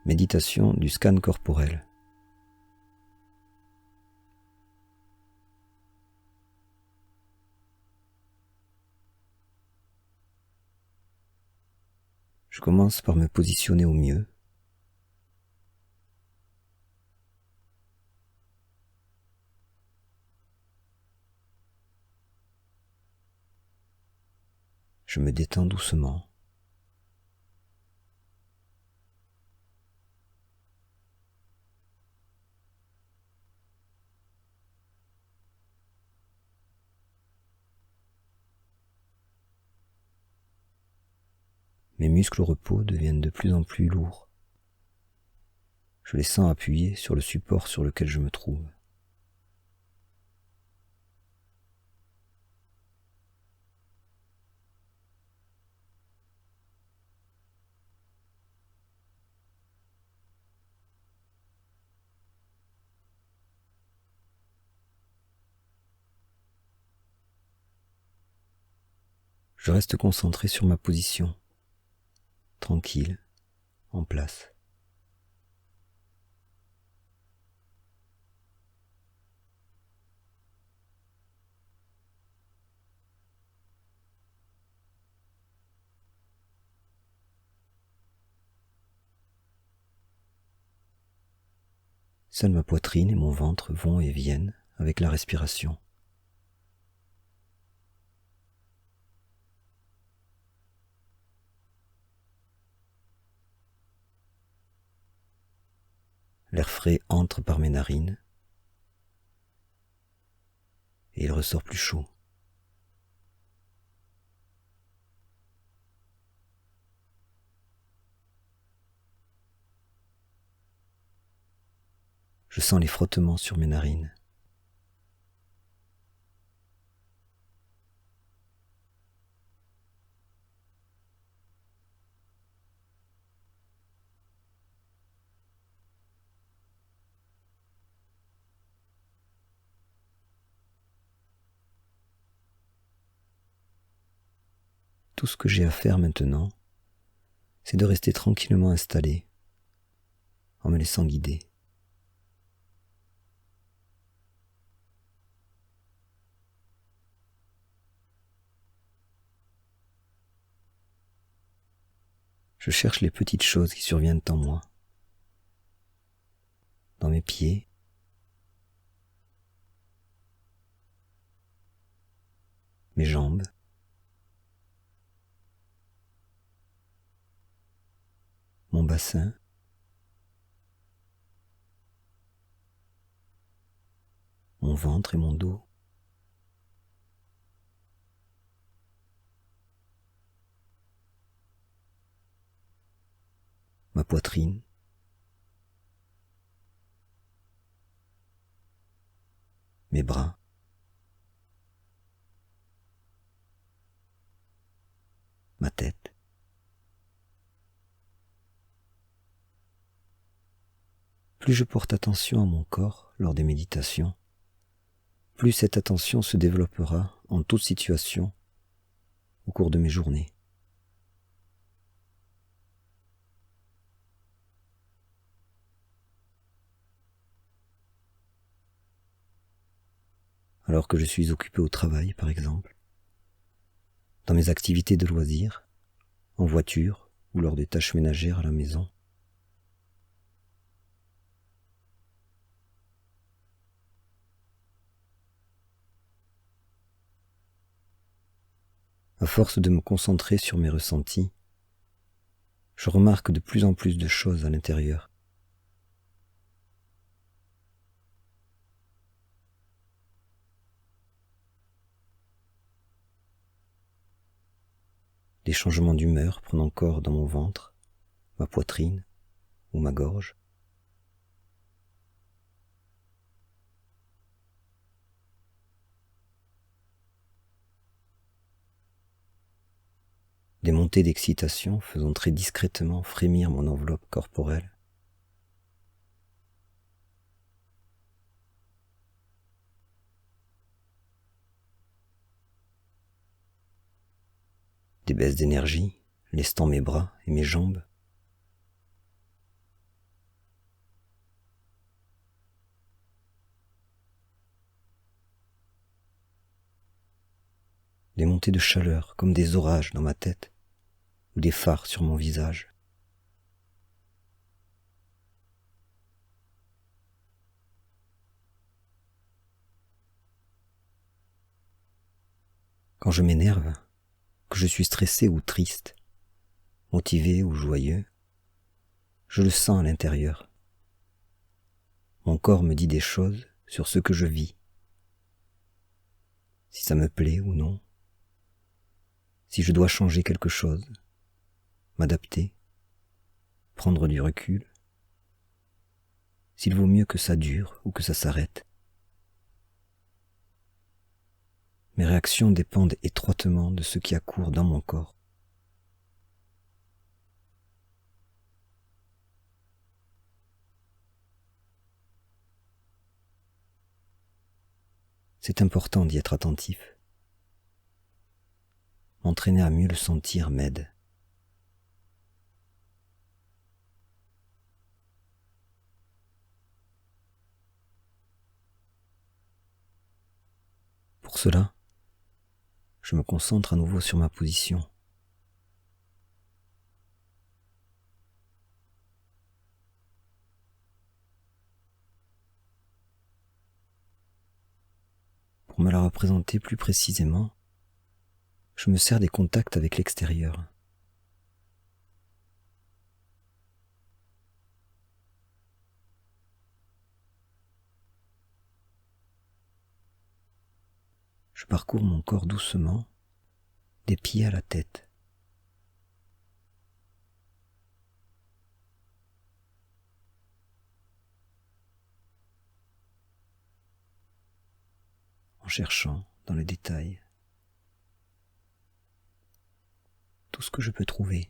Méditation du scan corporel. Je commence par me positionner au mieux. Je me détends doucement. Mes muscles au repos deviennent de plus en plus lourds. Je les sens appuyés sur le support sur lequel je me trouve. Je reste concentré sur ma position, tranquille, en place. Seule ma poitrine et mon ventre vont et viennent avec la respiration. L'air frais entre par mes narines et il ressort plus chaud. Je sens les frottements sur mes narines. Tout ce que j'ai à faire maintenant, c'est de rester tranquillement installé, en me laissant guider. Je cherche les petites choses qui surviennent en moi, dans mes pieds, mes jambes, mon bassin, mon ventre et mon dos. Ma poitrine, mes bras, ma tête. Plus je porte attention à mon corps lors des méditations, plus cette attention se développera en toute situation au cours de mes journées. Alors que je suis occupé au travail, par exemple, dans mes activités de loisirs, en voiture ou lors des tâches ménagères à la maison. À force de me concentrer sur mes ressentis, je remarque de plus en plus de choses à l'intérieur. Des changements d'humeur prenant corps dans mon ventre, ma poitrine ou ma gorge. Des montées d'excitation faisant très discrètement frémir mon enveloppe corporelle. Des baisses d'énergie lestant mes bras et mes jambes. les montées de chaleur comme des orages dans ma tête ou des phares sur mon visage. Quand je m'énerve, que je suis stressé ou triste, motivé ou joyeux, je le sens à l'intérieur. Mon corps me dit des choses sur ce que je vis, si ça me plaît ou non, si je dois changer quelque chose, m'adapter, prendre du recul, s'il vaut mieux que ça dure ou que ça s'arrête. Mes réactions dépendent étroitement de ce qui a cours dans mon corps. C'est important d'y être attentif. M'entraîner à mieux le sentir m'aide. Pour cela, je me concentre à nouveau sur ma position. Pour me la représenter plus précisément, je me sers des contacts avec l'extérieur. Je parcours mon corps doucement, des pieds à la tête. En cherchant dans les détails tout ce que je peux trouver.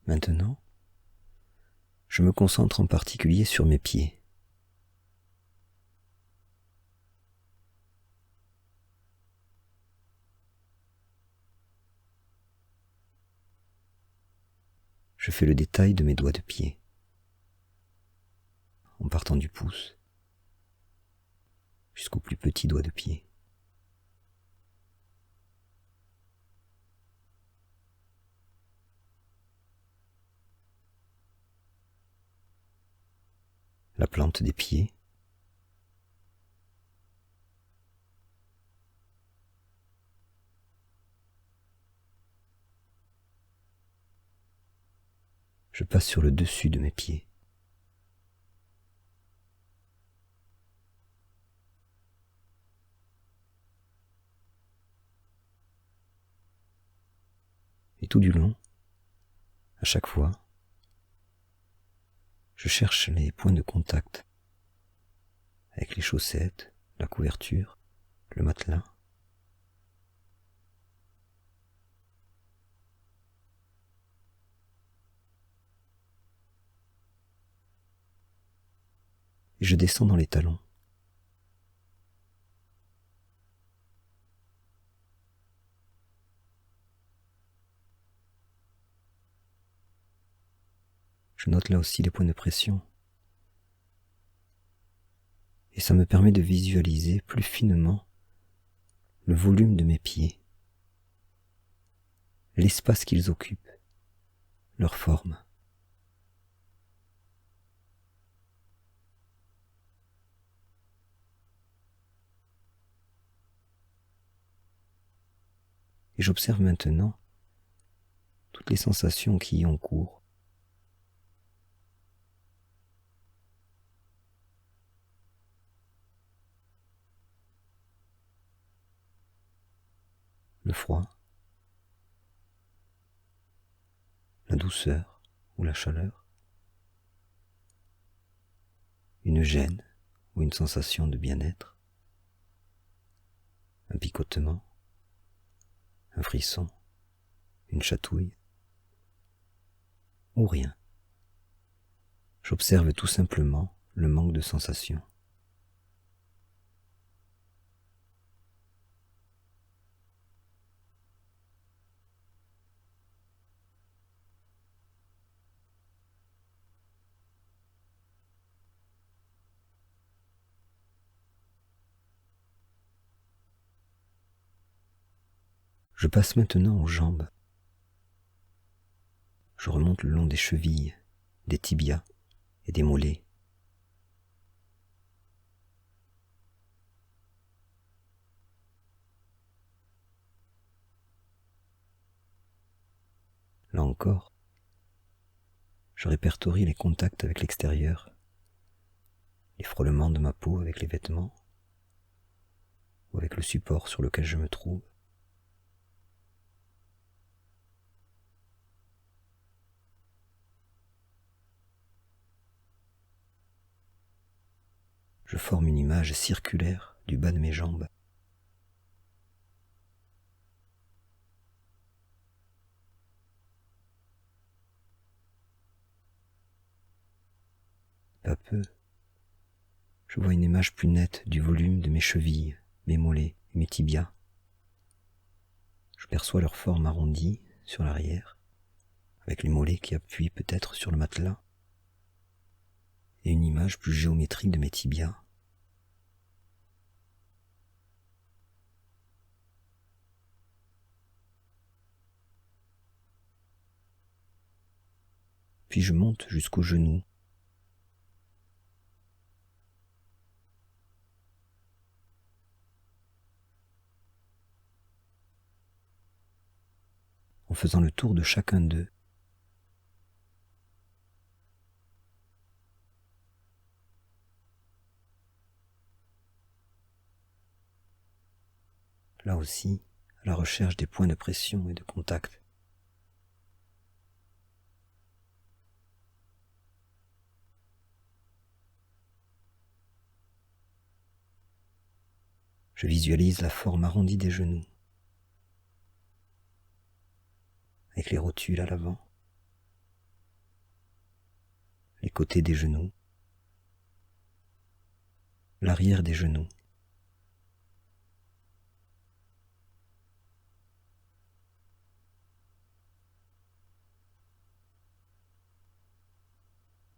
Maintenant, je me concentre en particulier sur mes pieds. Je fais le détail de mes doigts de pied, en partant du pouce jusqu'au plus petit doigt de pied. La plante des pieds, je passe sur le dessus de mes pieds. Et tout du long, à chaque fois, je cherche les points de contact avec les chaussettes, la couverture, le matelas. Et je descends dans les talons. Je note là aussi les points de pression. Et ça me permet de visualiser plus finement le volume de mes pieds, l'espace qu'ils occupent, leur forme. Et j'observe maintenant toutes les sensations qui y ont cours. Le froid, la douceur ou la chaleur, une gêne ou une sensation de bien-être, un picotement, un frisson, une chatouille, ou rien. J'observe tout simplement le manque de sensation. Je passe maintenant aux jambes. Je remonte le long des chevilles, des tibias et des mollets. Là encore, je répertorie les contacts avec l'extérieur, les frôlements de ma peau avec les vêtements ou avec le support sur lequel je me trouve. Je forme une image circulaire du bas de mes jambes. Peu à peu, je vois une image plus nette du volume de mes chevilles, mes mollets et mes tibias. Je perçois leur forme arrondie sur l'arrière, avec les mollets qui appuient peut-être sur le matelas, et une image plus géométrique de mes tibias. Puis je monte jusqu'aux genoux. En faisant le tour de chacun d'eux. Là aussi, à la recherche des points de pression et de contact. Je visualise la forme arrondie des genoux, avec les rotules à l'avant, les côtés des genoux, l'arrière des genoux.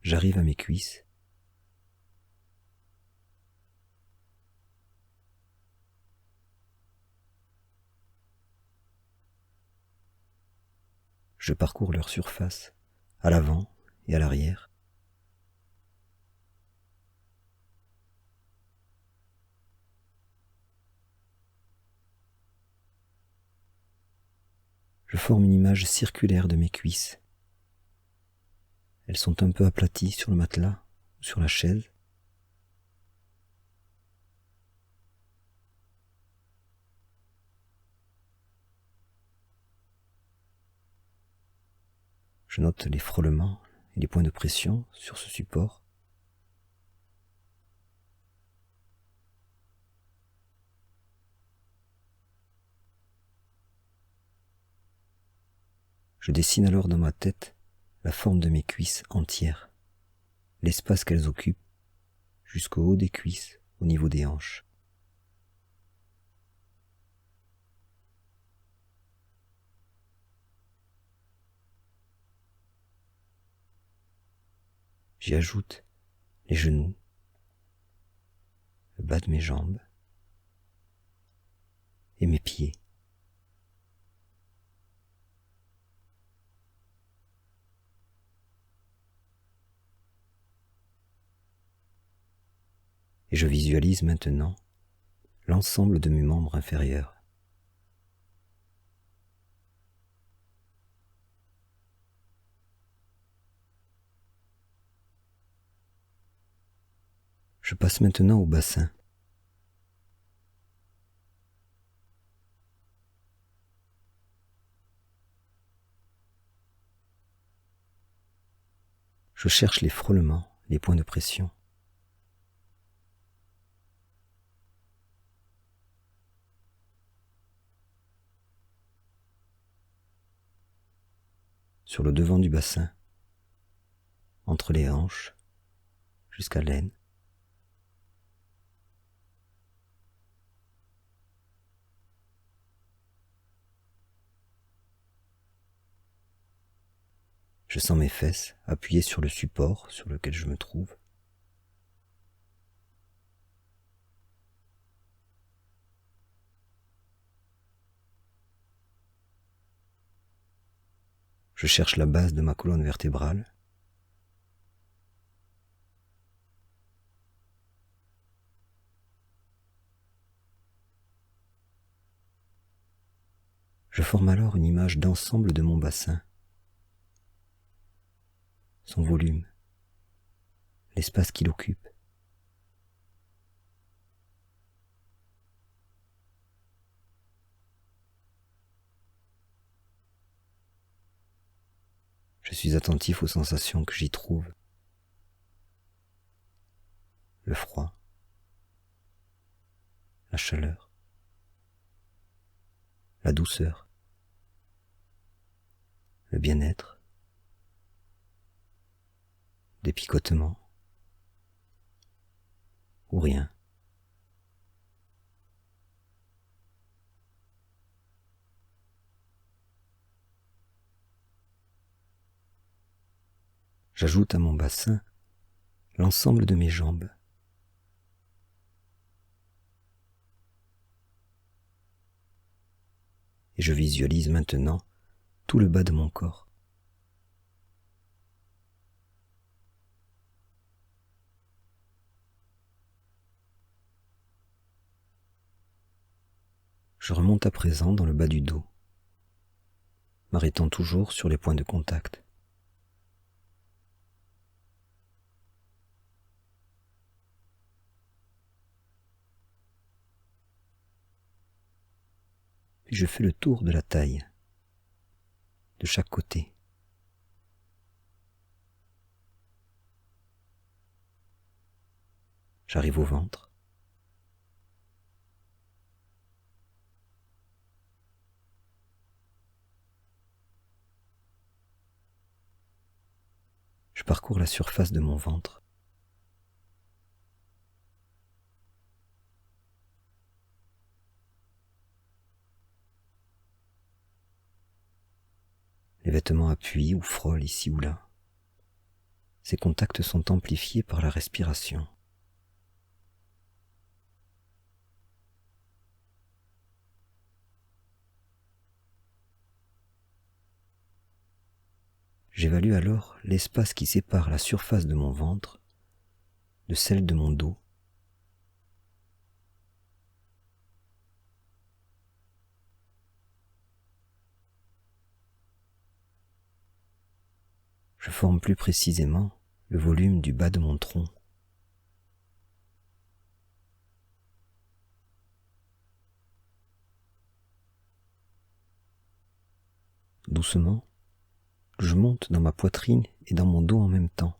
J'arrive à mes cuisses. Je parcours leur surface, à l'avant et à l'arrière. Je forme une image circulaire de mes cuisses. Elles sont un peu aplaties sur le matelas ou sur la chaise. Je note les frôlements et les points de pression sur ce support. Je dessine alors dans ma tête la forme de mes cuisses entières, l'espace qu'elles occupent, jusqu'au haut des cuisses, au niveau des hanches. J'y ajoute les genoux, le bas de mes jambes et mes pieds. Et je visualise maintenant l'ensemble de mes membres inférieurs. Je passe maintenant au bassin. Je cherche les frôlements, les points de pression. Sur le devant du bassin, entre les hanches, jusqu'à l'aine. Je sens mes fesses appuyées sur le support sur lequel je me trouve. Je cherche la base de ma colonne vertébrale. Je forme alors une image d'ensemble de mon bassin, son volume, l'espace qu'il occupe. Je suis attentif aux sensations que j'y trouve. Le froid, la chaleur, la douceur, le bien-être, des picotements ou rien. J'ajoute à mon bassin l'ensemble de mes jambes. Et je visualise maintenant tout le bas de mon corps. Je remonte à présent dans le bas du dos, m'arrêtant toujours sur les points de contact. Puis je fais le tour de la taille, de chaque côté. J'arrive au ventre. Je parcours la surface de mon ventre. Les vêtements appuient ou frôlent ici ou là. Ces contacts sont amplifiés par la respiration. J'évalue alors l'espace qui sépare la surface de mon ventre de celle de mon dos. Je forme plus précisément le volume du bas de mon tronc. Doucement, je monte dans ma poitrine et dans mon dos en même temps.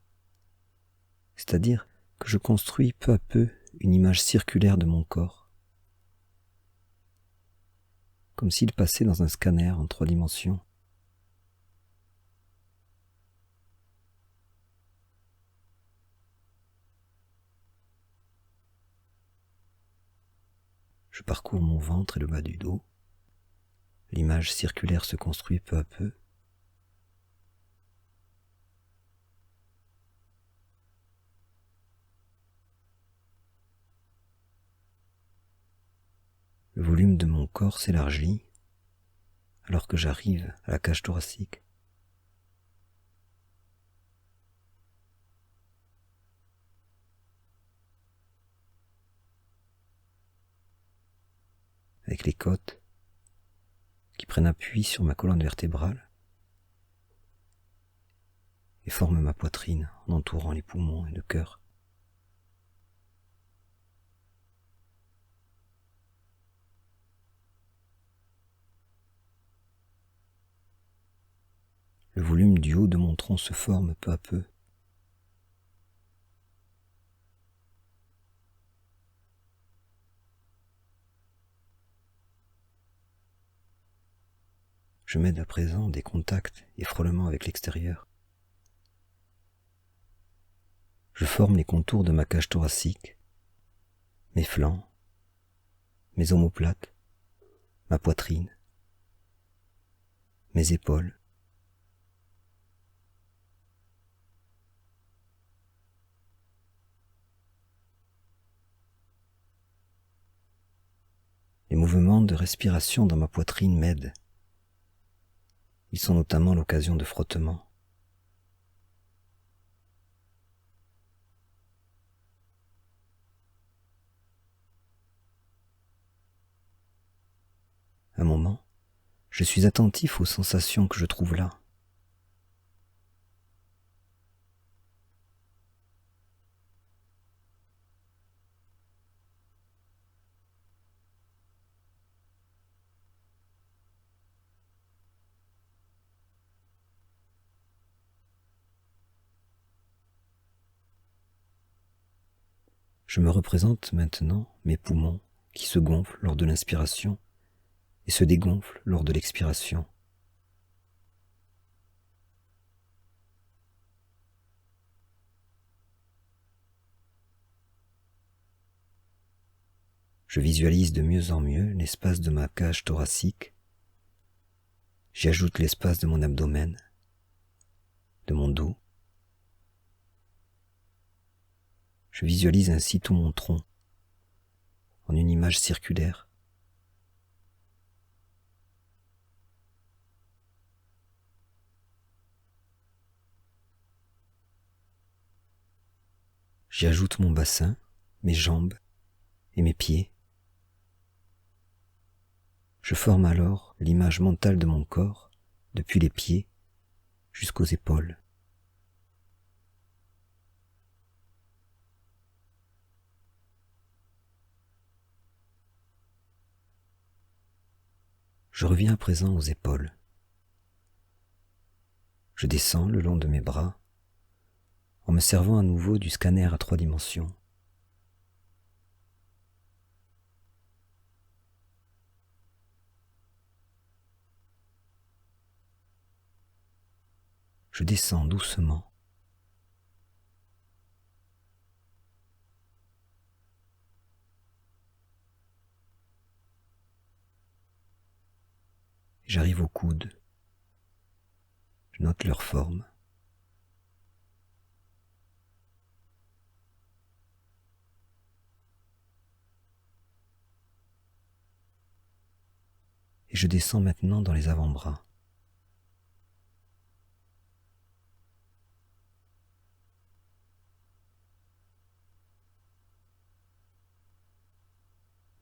C'est-à-dire que je construis peu à peu une image circulaire de mon corps, comme s'il passait dans un scanner en 3 dimensions. Je parcours mon ventre et le bas du dos. L'image circulaire se construit peu à peu. Le volume de mon corps s'élargit alors que j'arrive à la cage thoracique. Avec les côtes qui prennent appui sur ma colonne vertébrale et forment ma poitrine en entourant les poumons et le cœur. Le volume du haut de mon tronc se forme peu à peu je m'aide à présent des contacts et frôlements avec l'extérieur. Je forme les contours de ma cage thoracique, mes flancs, mes omoplates, ma poitrine, mes épaules. Les mouvements de respiration dans ma poitrine m'aident. Ils sont notamment l'occasion de frottements. Un moment, je suis attentif aux sensations que je trouve là. Je me représente maintenant mes poumons qui se gonflent lors de l'inspiration et se dégonflent lors de l'expiration. Je visualise de mieux en mieux l'espace de ma cage thoracique. J'y ajoute l'espace de mon abdomen, de mon dos. Je visualise ainsi tout mon tronc en une image circulaire. J'y ajoute mon bassin, mes jambes et mes pieds. Je forme alors l'image mentale de mon corps, depuis les pieds jusqu'aux épaules. Je reviens à présent aux épaules. Je descends le long de mes bras en me servant à nouveau du scanner à 3 dimensions. Je descends doucement. J'arrive aux coudes. Je note leur forme. Et je descends maintenant dans les avant-bras.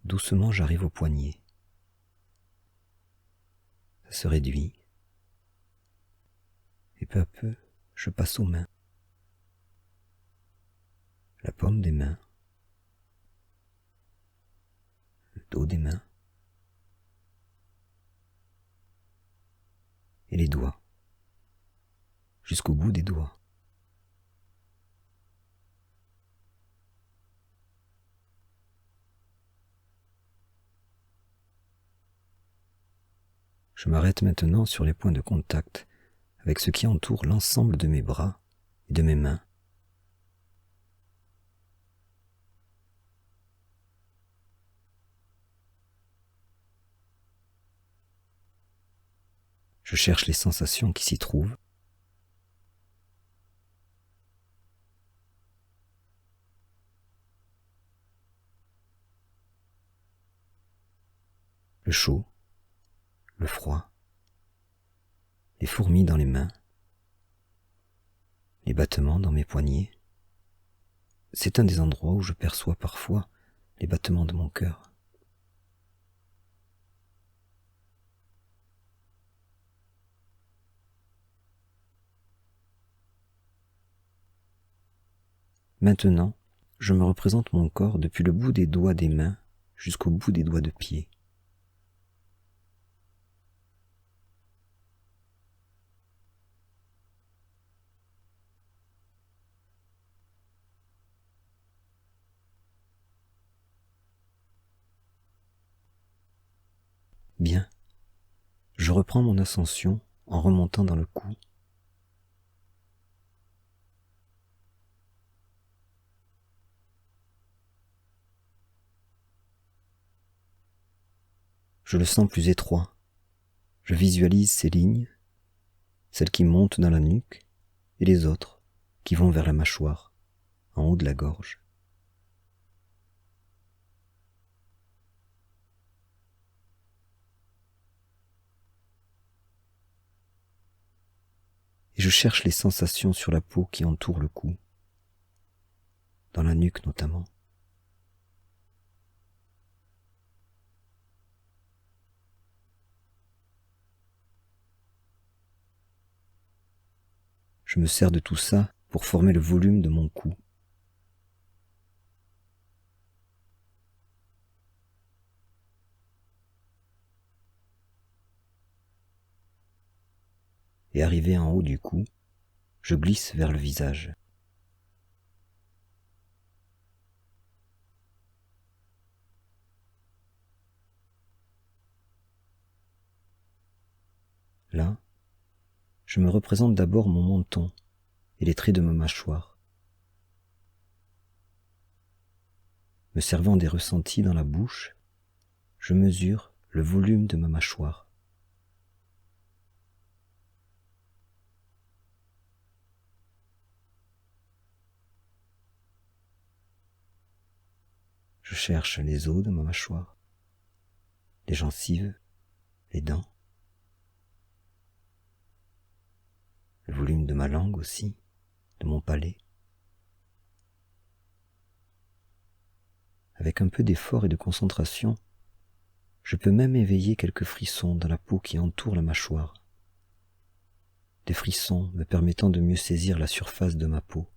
Doucement, j'arrive aux poignets. Ça se réduit. Et peu à peu, je passe aux mains. La paume des mains. Le dos des mains. Et les doigts. Jusqu'au bout des doigts. Je m'arrête maintenant sur les points de contact avec ce qui entoure l'ensemble de mes bras et de mes mains. Je cherche les sensations qui s'y trouvent. Le chaud, le froid, les fourmis dans les mains, les battements dans mes poignets. C'est un des endroits où je perçois parfois les battements de mon cœur. Maintenant, je me représente mon corps depuis le bout des doigts des mains jusqu'au bout des doigts de pied. Bien, je je reprends mon ascension en remontant dans le cou. Je le sens plus étroit. Je visualise ces lignes, celles qui montent dans la nuque et les autres qui vont vers la mâchoire, en haut de la gorge. Et je cherche les sensations sur la peau qui entoure le cou, dans la nuque notamment. Je me sers de tout ça pour former le volume de mon cou. Et arrivé en haut du cou, je glisse vers le visage. Là, je me représente d'abord mon menton et les traits de ma mâchoire. Me servant des ressentis dans la bouche, je mesure le volume de ma mâchoire. Je cherche les os de ma mâchoire, les gencives, les dents, le volume de ma langue aussi, de mon palais. Avec un peu d'effort et de concentration, je peux même éveiller quelques frissons dans la peau qui entoure la mâchoire. Des frissons me permettant de mieux saisir la surface de ma peau.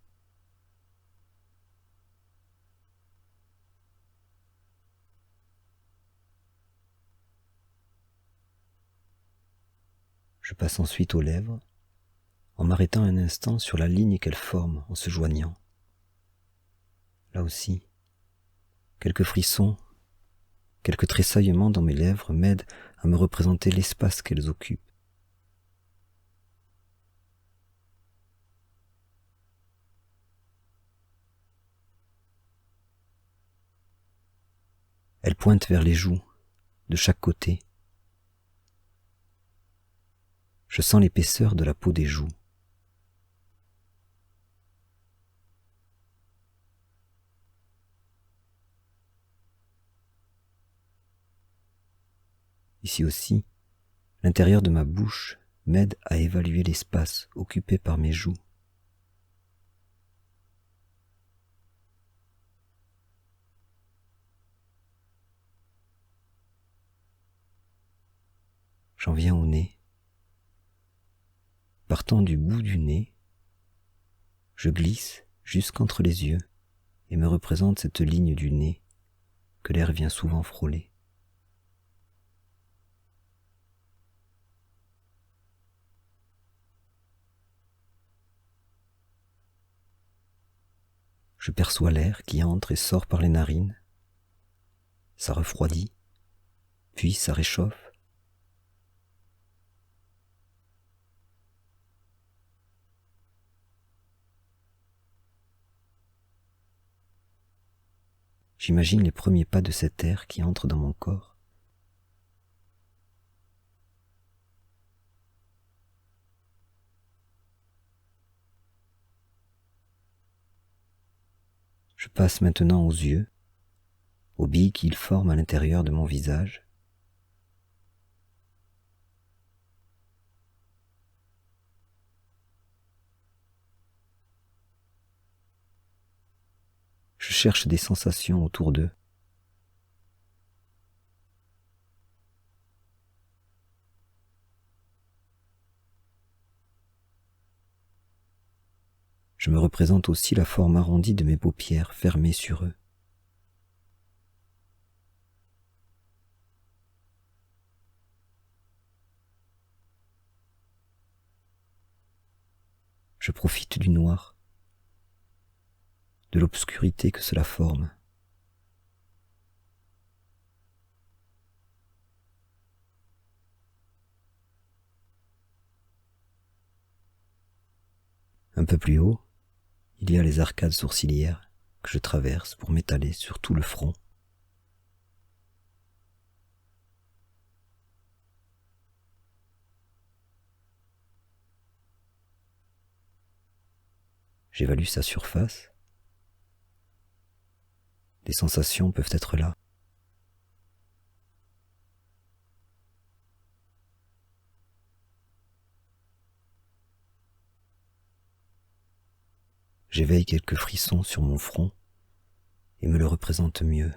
Je passe ensuite aux lèvres, en m'arrêtant un instant sur la ligne qu'elles forment en se joignant. Là aussi, quelques frissons, quelques tressaillements dans mes lèvres m'aident à me représenter l'espace qu'elles occupent. Elles pointent vers les joues, de chaque côté. Je sens l'épaisseur de la peau des joues. Ici aussi, l'intérieur de ma bouche m'aide à évaluer l'espace occupé par mes joues. J'en viens au nez. Partant du bout du nez, je glisse jusqu'entre les yeux et me représente cette ligne du nez que l'air vient souvent frôler. Je perçois l'air qui entre et sort par les narines. Ça refroidit, puis ça réchauffe. J'imagine les premiers pas de cet air qui entre dans mon corps. Je passe maintenant aux yeux, aux billes qu'ils forment à l'intérieur de mon visage. Je cherche des sensations autour d'eux. Je me représente aussi la forme arrondie de mes paupières fermées sur eux. Je profite du noir, de l'obscurité que cela forme. Un peu plus haut, il y a les arcades sourcilières que je traverse pour m'étaler sur tout le front. J'évalue sa surface. Les sensations peuvent être là. J'éveille quelques frissons sur mon front et me le représente mieux.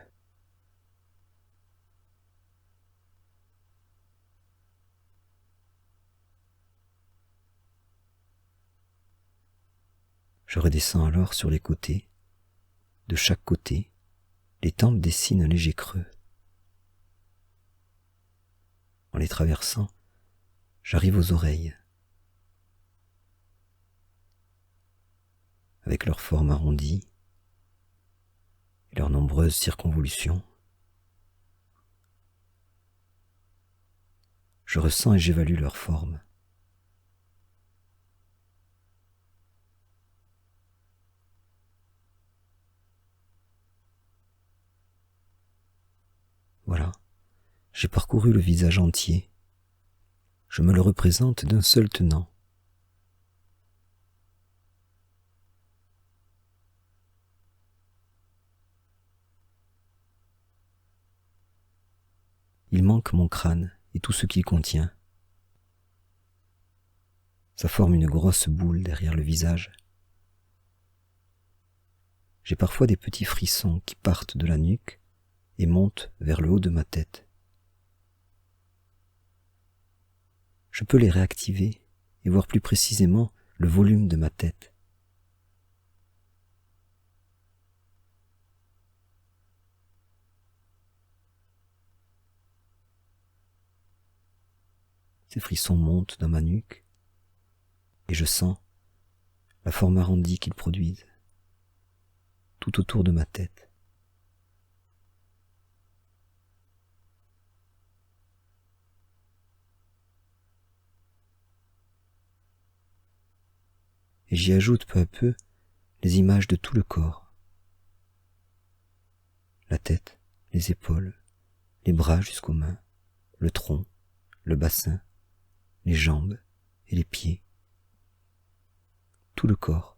Je redescends alors sur les côtés. De chaque côté, les tempes dessinent un léger creux. En les traversant, j'arrive aux oreilles. Avec leur forme arrondie et leurs nombreuses circonvolutions, je ressens et j'évalue leur forme. Voilà, j'ai parcouru le visage entier. Je me le représente d'un seul tenant. Il manque mon crâne et tout ce qu'il contient. Ça forme une grosse boule derrière le visage. J'ai parfois des petits frissons qui partent de la nuque et montent vers le haut de ma tête. Je peux les réactiver et voir plus précisément le volume de ma tête. Ces frissons montent dans ma nuque et je sens la forme arrondie qu'ils produisent tout autour de ma tête. Et j'y ajoute peu à peu les images de tout le corps. La tête, les épaules, les bras jusqu'aux mains, le tronc, le bassin, les jambes et les pieds. Tout le corps.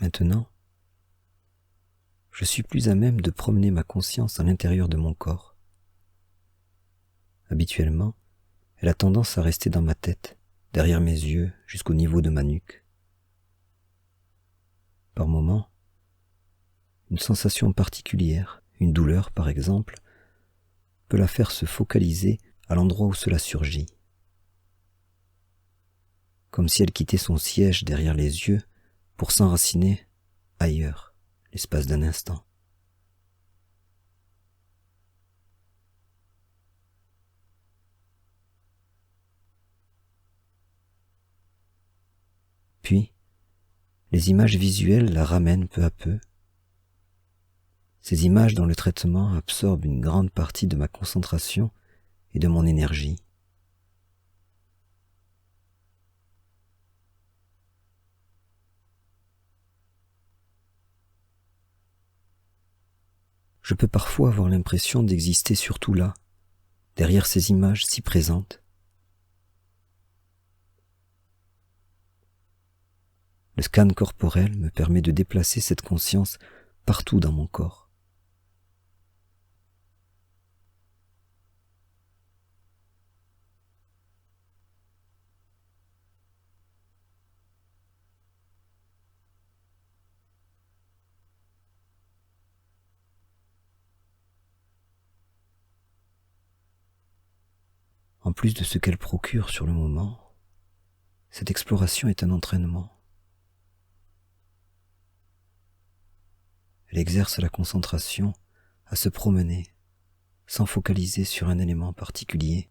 Maintenant, je suis plus à même de promener ma conscience à l'intérieur de mon corps. Habituellement, elle a tendance à rester dans ma tête, derrière mes yeux, jusqu'au niveau de ma nuque. Par moments, une sensation particulière, une douleur par exemple, peut la faire se focaliser à l'endroit où cela surgit. Comme si elle quittait son siège derrière les yeux pour s'enraciner ailleurs, l'espace d'un instant. Puis, les images visuelles la ramènent peu à peu. Ces images dont le traitement absorbe une grande partie de ma concentration et de mon énergie. Je peux parfois avoir l'impression d'exister surtout là, derrière ces images si présentes. Le scan corporel me permet de déplacer cette conscience partout dans mon corps. En plus de ce qu'elle procure sur le moment, cette exploration est un entraînement. exerce la concentration à se promener sans focaliser sur un élément particulier.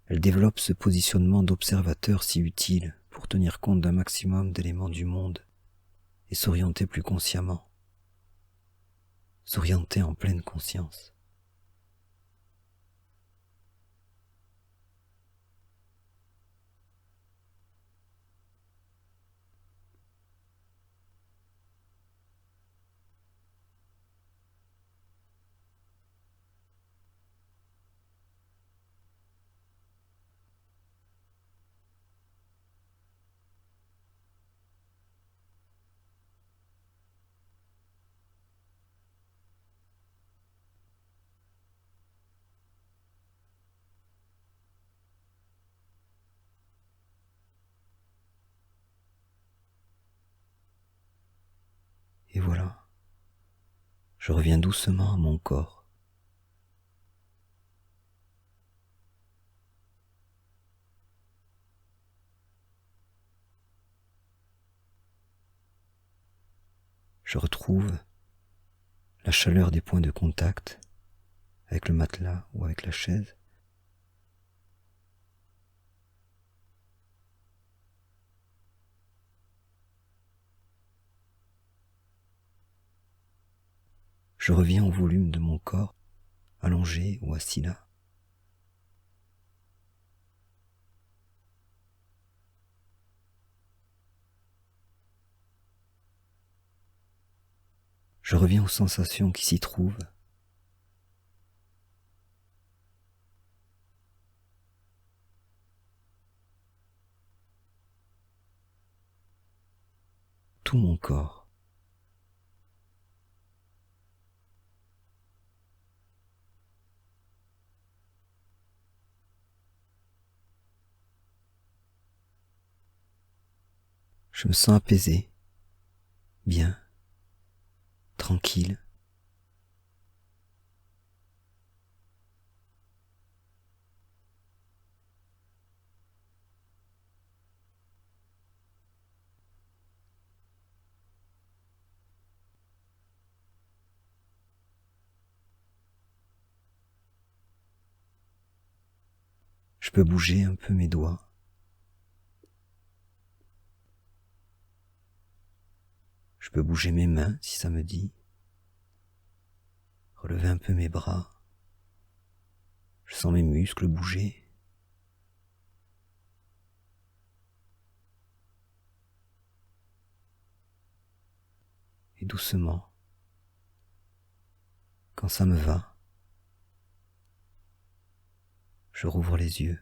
Elle développe ce positionnement d'observateur si utile pour tenir compte d'un maximum d'éléments du monde et s'orienter plus consciemment, s'orienter en pleine conscience. Et voilà, je reviens doucement à mon corps. Je retrouve la chaleur des points de contact avec le matelas ou avec la chaise. Je reviens au volume de mon corps, allongé ou assis là. Je reviens aux sensations qui s'y trouvent. Tout mon corps. Je me sens apaisé, bien, tranquille. Je peux bouger un peu mes doigts. Je peux bouger mes mains si ça me dit. Relever un peu mes bras. Je sens mes muscles bouger. Et doucement, quand ça me va, je rouvre les yeux.